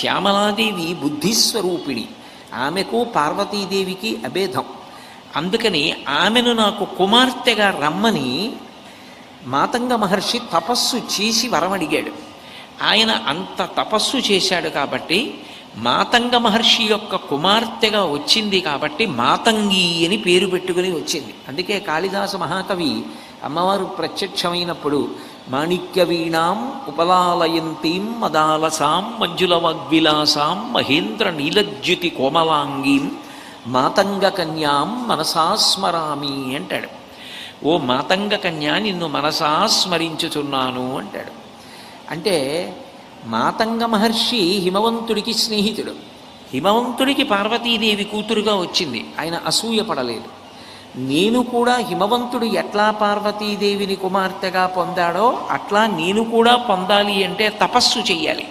శ్యామలాదేవి బుద్ధిస్వరూపిణి, ఆమెకు పార్వతీదేవికి అభేదం. అందుకని ఆమెను నాకు కుమార్తెగా రమ్మని మాతంగ మహర్షి తపస్సు చేసి వరమడిగాడు. ఆయన అంత తపస్సు చేశాడు కాబట్టి మాతంగ మహర్షి యొక్క కుమార్తెగా వచ్చింది కాబట్టి మాతంగి అని పేరు పెట్టుకుని వచ్చింది. అందుకే కాళిదాస మహాకవి అమ్మవారు ప్రత్యక్షమైనప్పుడు మాణిక్య వీణాం ఉపలాలయంతీం మదాలసాం మంజుల వాగ్విలాసాం మహేంద్ర నీలజ్యుతి కోమలాంగీం మాతంగ కన్యాం మనసా స్మరామి అంటాడు. ఓ మాతంగ కన్యా, నిన్ను మనసా స్మరించుచున్నాను అంటాడు. అంటే మాతంగ మహర్షి హిమవంతుడికి స్నేహితుడు. హిమవంతుడికి పార్వతీదేవి కూతురుగా వచ్చింది, ఆయన అసూయపడలేదు. నేను కూడా హిమవంతుడు ఎట్లా పార్వతీదేవిని కుమార్తెగా పొందాడో అట్లా నేను కూడా పొందాలి అంటే తపస్సు చెయ్యాలి.